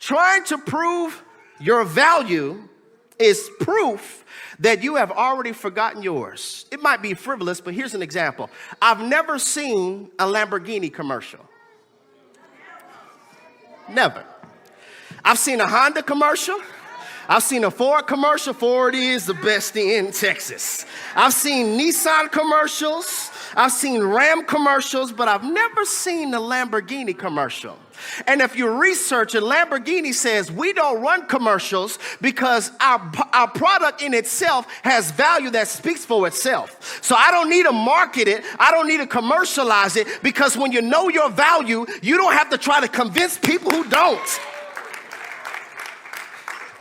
Trying to prove your value is proof that you have already forgotten yours. It might be frivolous, but here's an example. I've never seen a Lamborghini commercial. Never. I've seen a Honda commercial. I've seen a Ford commercial. Ford is the best in Texas. I've seen Nissan commercials. I've seen Ram commercials, but I've never seen a Lamborghini commercial. And if you research it, Lamborghini says we don't run commercials because our product in itself has value that speaks for itself. So I don't need to market it. I don't need to commercialize it, because when you know your value, you don't have to try to convince people who don't.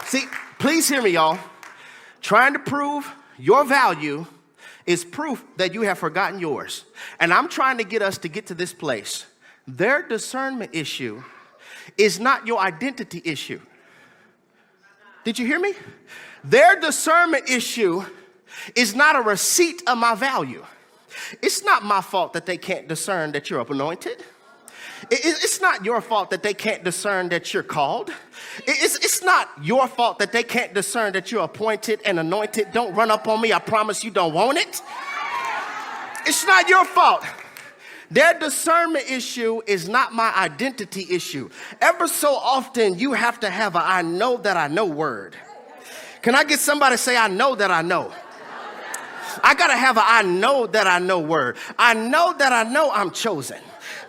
See, please hear me, y'all. Trying to prove your value is proof that you have forgotten yours. And I'm trying to get us to get to this place. Their discernment issue is not your identity issue. Did you hear me? Their discernment issue is not a receipt of my value. It's not my fault that they can't discern that you're anointed. It's not your fault that they can't discern that you're called. It's not your fault that they can't discern that you're appointed and anointed. Don't run up on me. I promise you don't want it. It's not your fault. Their discernment issue is not my identity issue. Ever so often, you have to have a I know that I know word. Can I get somebody to say, I know that I know? I got to have a I know that I know word. I know that I know I'm chosen.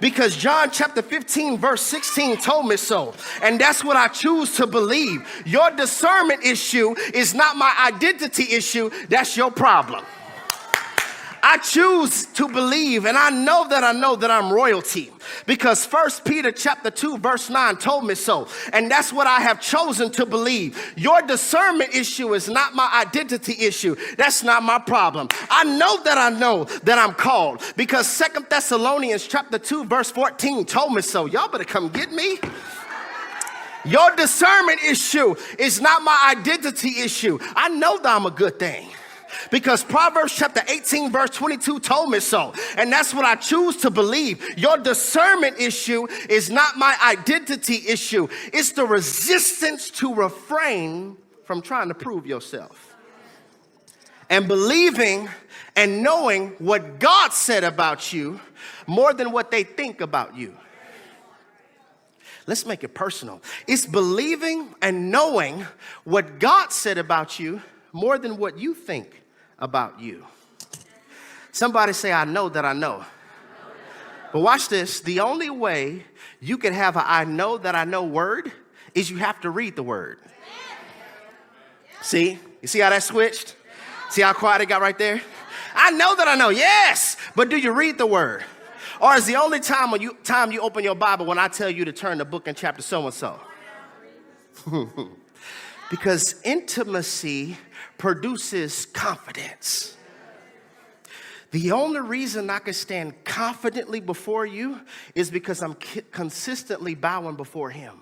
Because John chapter 15 verse 16 told me so. And that's what I choose to believe. Your discernment issue is not my identity issue. That's your problem. I choose to believe, and I know that I'm royalty, because 1 Peter chapter 2 verse 9 told me so. And that's what I have chosen to believe. Your discernment issue is not my identity issue. That's not my problem. I know that I'm called, because 2 Thessalonians chapter 2 verse 14 told me so. Y'all better come get me. Your discernment issue is not my identity issue. I know that I'm a good thing, because Proverbs chapter 18 verse 22 told me so. And that's what I choose to believe. Your discernment issue is not my identity issue. It's the resistance to refrain from trying to prove yourself and believing and knowing what God said about you more than what they think about you. Let's make it personal. It's believing and knowing what God said about you more than what you think about you. Somebody say, I know that I know. But watch this. The only way you can have a I know that I know word is you have to read the word. See? You see how that switched? See how quiet it got right there? I know that I know. Yes. But do you read the word? Or is the only time you open your Bible when I tell you to turn the book and chapter so-and-so? Because intimacy produces confidence. The only reason I can stand confidently before you is because I'm consistently bowing before him.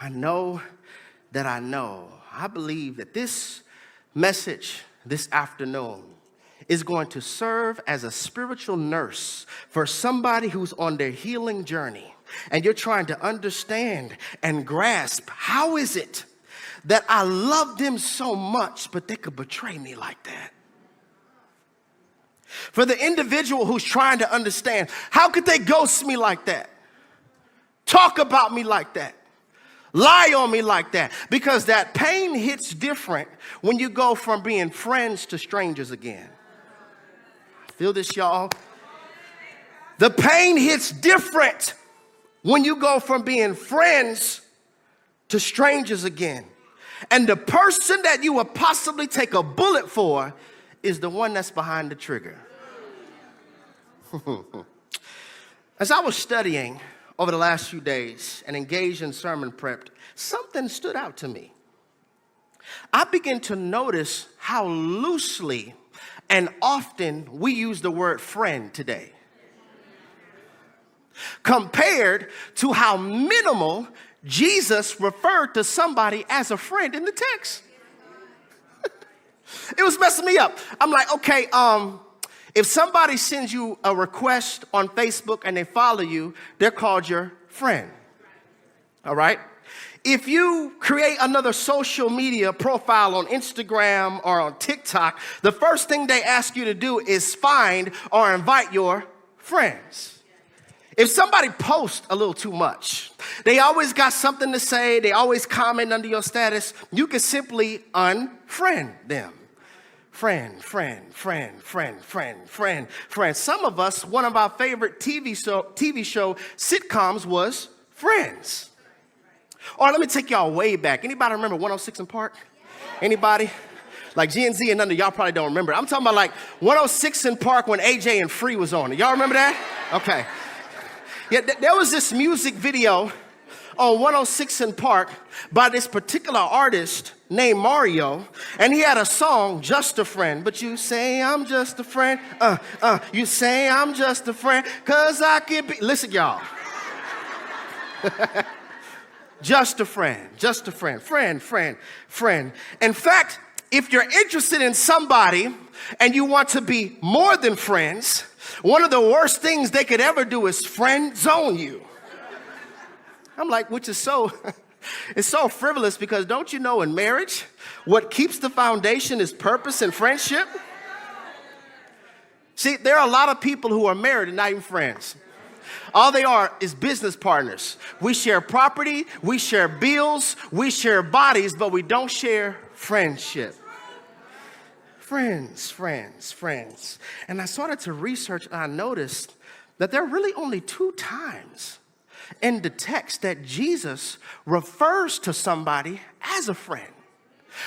I know that I know. I believe that this message this afternoon is going to serve as a spiritual nurse for somebody who's on their healing journey. And you're trying to understand and grasp, how is it that I love them so much, but they could betray me like that? For the individual who's trying to understand, how could they ghost me like that? Talk about me like that? Lie on me like that? Because that pain hits different when you go from being friends to strangers again. Feel this, y'all? The pain hits different when you go from being friends to strangers again. And the person that you would possibly take a bullet for is the one that's behind the trigger. As I was studying over the last few days and engaged in sermon prep, something stood out to me. I began to notice how loosely and often we use the word friend today, compared to how minimal Jesus referred to somebody as a friend in the text. It was messing me up. I'm like, okay, if somebody sends you a request on Facebook and they follow you, they're called your friend. all right? If you create another social media profile on Instagram or on TikTok, the first thing they ask you to do is find or invite your friends. If somebody posts a little too much, they always got something to say, they always comment under your status, you can simply unfriend them. Friend. Some of us, one of our favorite TV show sitcoms was Friends. Or let me take y'all way back. Anybody remember 106 in Park? Anybody? Like Gen Z and none of y'all probably don't remember. I'm talking about like 106 in Park when AJ and Free was on it. Y'all remember that? Okay. Yeah, there was this music video on 106 in Park by this particular artist named Mario, and he had a song, Just a Friend. But you say I'm just a friend, you say I'm just a friend, cause I can be, listen y'all. Just a friend, friend. In fact, if you're interested in somebody and you want to be more than friends, one of the worst things they could ever do is friend zone you. I'm like, which is so, it's so frivolous because don't you know in marriage, what keeps the foundation is purpose and friendship? See, there are a lot of people who are married and not even friends. All they are is business partners. We share property, we share bills, we share bodies, but we don't share friendship. Friends. And I started to research and I noticed that there are really only 2 times in the text that Jesus refers to somebody as a friend.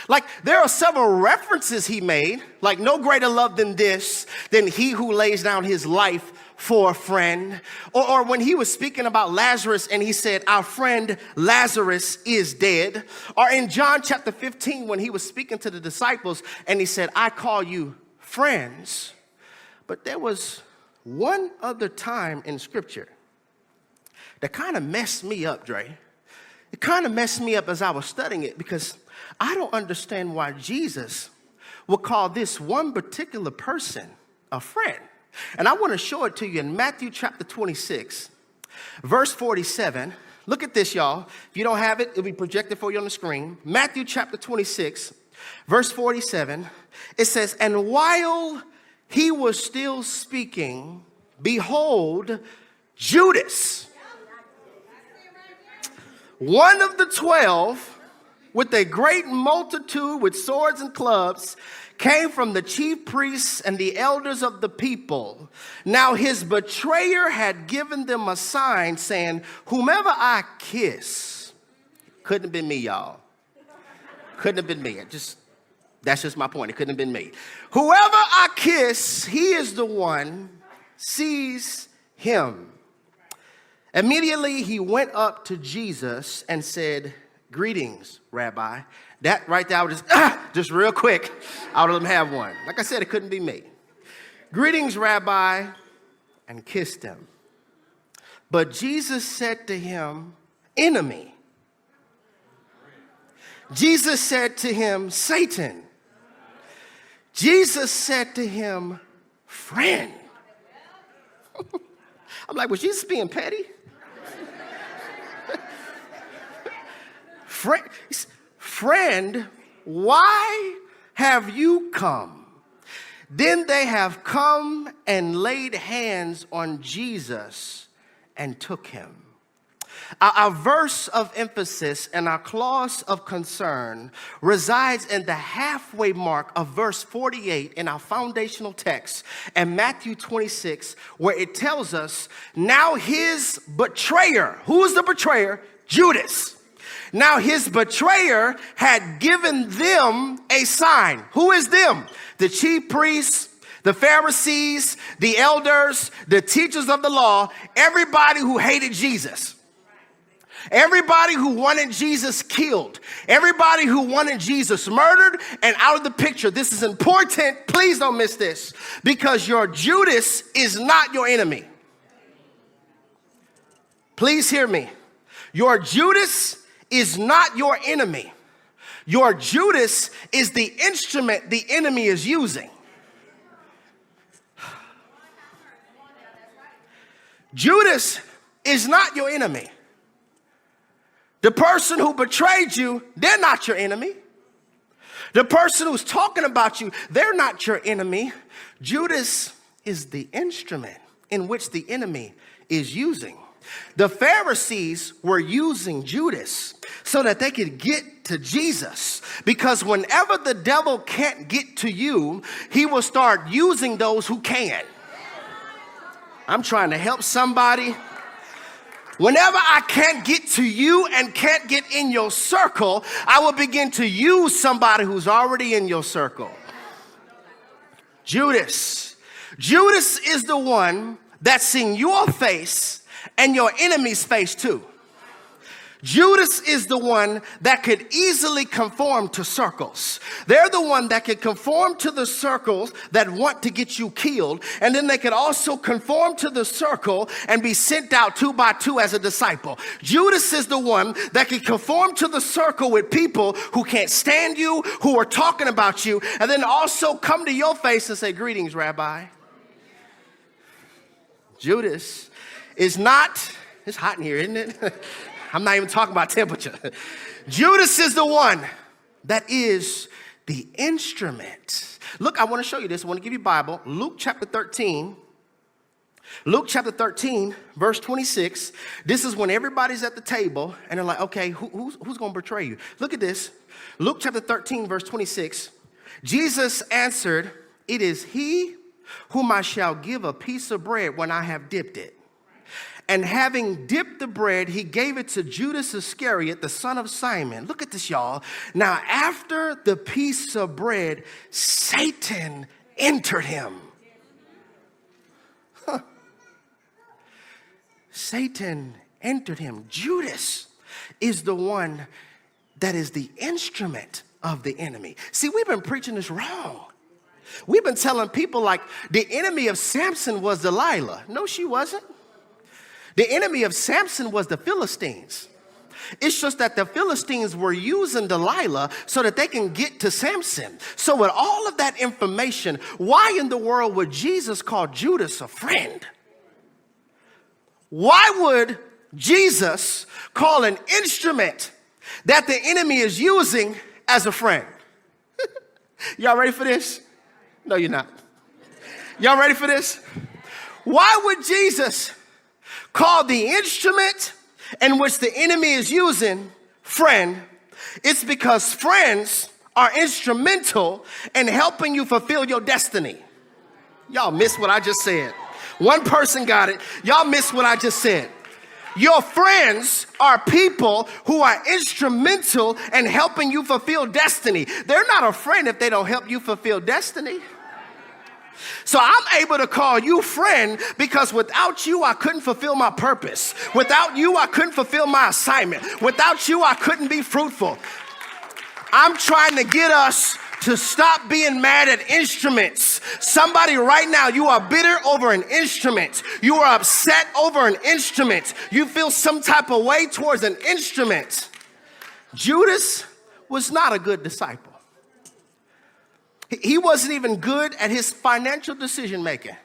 Like there are several references he made, like no greater love than this, than he who lays down his life for a friend. Or when he was speaking about Lazarus and he said, our friend Lazarus is dead. Or in John chapter 15, when he was speaking to the disciples and he said, I call you friends. But there was one other time in scripture that kind of messed me up, Dre. It kind of messed me up as I was studying it because I don't understand why Jesus would call this one particular person a friend. And I want to show it to you in Matthew chapter 26, verse 47. Look at this, y'all. If you don't have it, it'll be projected for you on the screen. Matthew chapter 26, verse 47. It says, and while he was still speaking, behold, Judas, one of the 12, with a great multitude with swords and clubs, came from the chief priests and the elders of the people. Now his betrayer had given them a sign saying, whomever I kiss, couldn't have been me, y'all. Couldn't have been me. That's just my point. It couldn't have been me. Whoever I kiss, he is the one, seize him. Immediately he went up to Jesus and said, greetings, Rabbi. That right there, I would just real quick, I would let him have one. Like I said, it couldn't be me. Greetings, Rabbi, and kissed him. But Jesus said to him, enemy. Jesus said to him, Satan. Jesus said to him, friend. I'm like, was Jesus being petty? Friend, why have you come? Then they have come and laid hands on Jesus and took him. Our verse of emphasis and our clause of concern resides in the halfway mark of verse 48 in our foundational text and Matthew 26, where it tells us, now his betrayer, who is the betrayer? Judas. Now his betrayer had given them a sign. Who is them? The chief priests, the Pharisees, the elders, the teachers of the law, everybody who hated Jesus. Everybody who wanted Jesus killed. Everybody who wanted Jesus murdered and out of the picture. This is important. Please don't miss this. Because your Judas is not your enemy. Please hear me. Your Judas is not your enemy. Your Judas is the instrument the enemy is using. Judas is not your enemy. The person who betrayed you, they're not your enemy. The person who's talking about you, they're not your enemy. Judas is the instrument in which the enemy is using. The Pharisees were using Judas so that they could get to Jesus. Because whenever the devil can't get to you, he will start using those who can. I'm trying to help somebody. Whenever I can't get to you and can't get in your circle, I will begin to use somebody who's already in your circle. Judas. Judas is the one that's seen your face and your enemy's face too. Judas is the one that could easily conform to circles. They're the one that could conform to the circles that want to get you killed. And then they could also conform to the circle and be sent out 2 by 2 as a disciple. Judas is the one that could conform to the circle with people who can't stand you, who are talking about you, and then also come to your face and say, "Greetings, Rabbi." Judas is not, it's hot in here, isn't it? I'm not even talking about temperature. Judas is the one that is the instrument. Look, I want to show you this. I want to give you a Bible. Luke chapter 13. Luke chapter 13, verse 26. This is when everybody's at the table and they're like, okay, who's going to betray you? Look at this. Luke chapter 13, verse 26. Jesus answered, "It is he whom I shall give a piece of bread when I have dipped it." And having dipped the bread, he gave it to Judas Iscariot, the son of Simon. Look at this, y'all. Now, after the piece of bread, Satan entered him. Satan entered him. Judas is the one that is the instrument of the enemy. See, we've been preaching this wrong. We've been telling people like the enemy of Samson was Delilah. No, she wasn't. The enemy of Samson was the Philistines. It's just that the Philistines were using Delilah so that they can get to Samson. So with all of that information, why in the world would Jesus call Judas a friend? Why would Jesus call an instrument that the enemy is using as a friend? Y'all ready for this? No, you're not. Y'all ready for this? Why would Jesus call the instrument in which the enemy is using friend? It's because friends are instrumental in helping you fulfill your destiny. Y'all missed what I just said. One person got it. Y'all missed what I just said. Your friends are people who are instrumental in helping you fulfill destiny. They're not a friend if they don't help you fulfill destiny. So I'm able to call you friend because without you, I couldn't fulfill my purpose. Without you, I couldn't fulfill my assignment. Without you, I couldn't be fruitful. I'm trying to get us to stop being mad at instruments. Somebody right now, you are bitter over an instrument. You are upset over an instrument. You feel some type of way towards an instrument. Judas was not a good disciple. He wasn't even good at his financial decision making.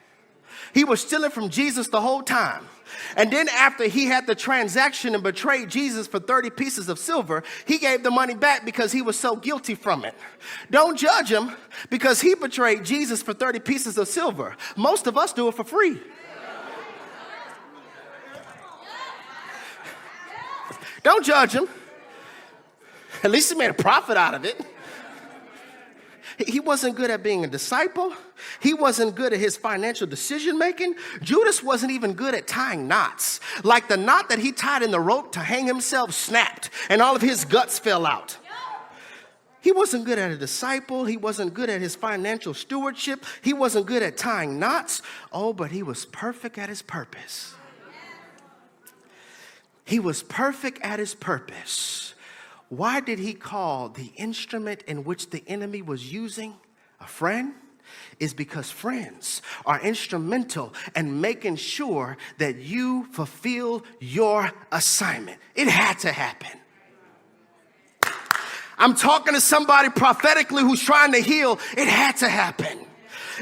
He was stealing from Jesus the whole time. And then after he had the transaction and betrayed Jesus for 30 pieces of silver, he gave the money back because he was so guilty from it. Don't judge him because he betrayed Jesus for 30 pieces of silver. Most of us do it for free. Don't judge him. At least he made a profit out of it. He wasn't good at being a disciple. He wasn't good at his financial decision making. Judas wasn't even good at tying knots. Like the knot that he tied in the rope to hang himself snapped and all of his guts fell out. He wasn't good at a disciple. He wasn't good at his financial stewardship. He wasn't good at tying knots. Oh, but he was perfect at his purpose. He was perfect at his purpose. Why did he call the instrument in which the enemy was using a friend? Is because friends are instrumental in making sure that you fulfill your assignment. It had to happen. I'm talking to somebody prophetically who's trying to heal. It had to happen.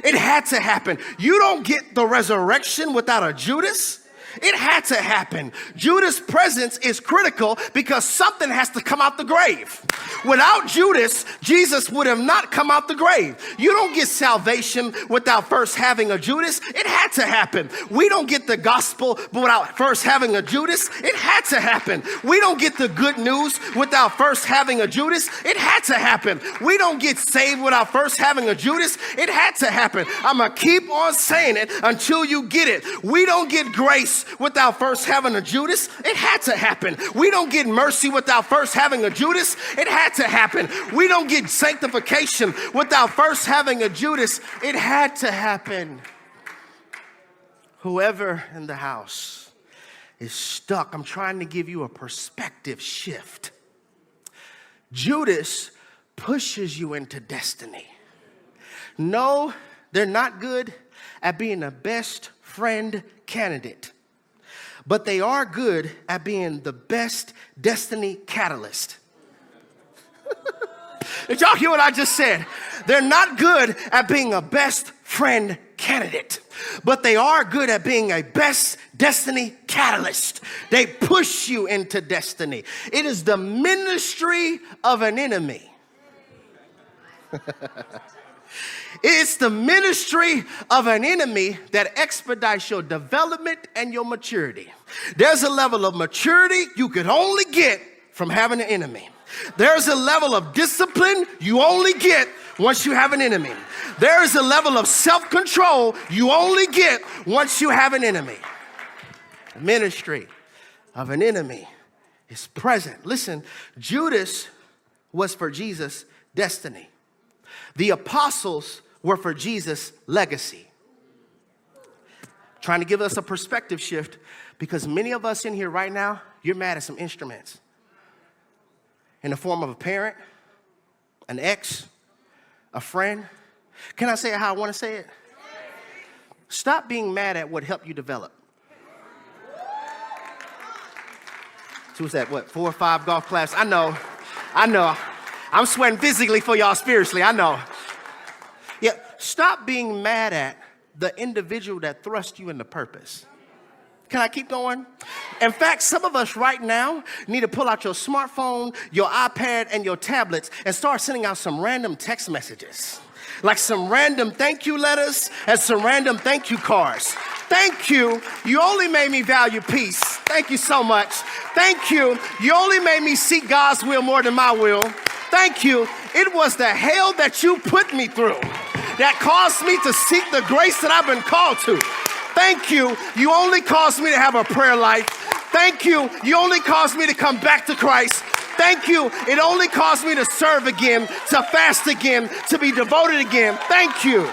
It had to happen. You don't get the resurrection without a Judas. It had to happen. Judas' presence is critical because something has to come out the grave. Without Judas, Jesus would have not come out the grave. You don't get salvation without first having a Judas. It had to happen. We don't get the gospel without first having a Judas. It had to happen. We don't get the good news without first having a Judas. It had to happen. We don't get saved without first having a Judas. It had to happen. I'm going to keep on saying it until you get it. We don't get grace without first having a Judas. It had to happen. We don't get mercy without first having a Judas. It had to happen. We don't get sanctification without first having a Judas. It had to happen. Whoever in the house is stuck, I'm trying to give you a perspective shift. Judas pushes you into destiny. No, they're not good at being a best friend candidate, but they are good at being the best destiny catalyst. Did y'all hear what I just said? They're not good at being a best friend candidate, but they are good at being a best destiny catalyst. They push you into destiny. It is the ministry of an enemy. It's the ministry of an enemy that expedites your development and your maturity. There's a level of maturity you could only get from having an enemy. There's a level of discipline you only get once you have an enemy. There is a level of self-control you only get once you have an enemy. The ministry of an enemy is present. Listen, Judas was for Jesus' destiny. The apostles were for Jesus' legacy. Trying to give us a perspective shift because many of us in here right now, you're mad at some instruments in the form of a parent, an ex, a friend. Can I say it how I want to say it? Stop being mad at what helped you develop. So what's that, 4 or 5 golf claps? I know. I'm sweating physically for y'all spiritually, I know. Yeah, stop being mad at the individual that thrust you into purpose. Can I keep going? In fact, some of us right now need to pull out your smartphone, your iPad, and your tablets and start sending out some random text messages. Like some random thank you letters and some random thank you cards. Thank you. You only made me value peace. Thank you so much. Thank you. You only made me seek God's will more than my will. Thank you. It was the hell that you put me through that caused me to seek the grace that I've been called to. Thank you. You only caused me to have a prayer life. Thank you. You only caused me to come back to Christ. Thank you. It only caused me to serve again, to fast again, to be devoted again. Thank you.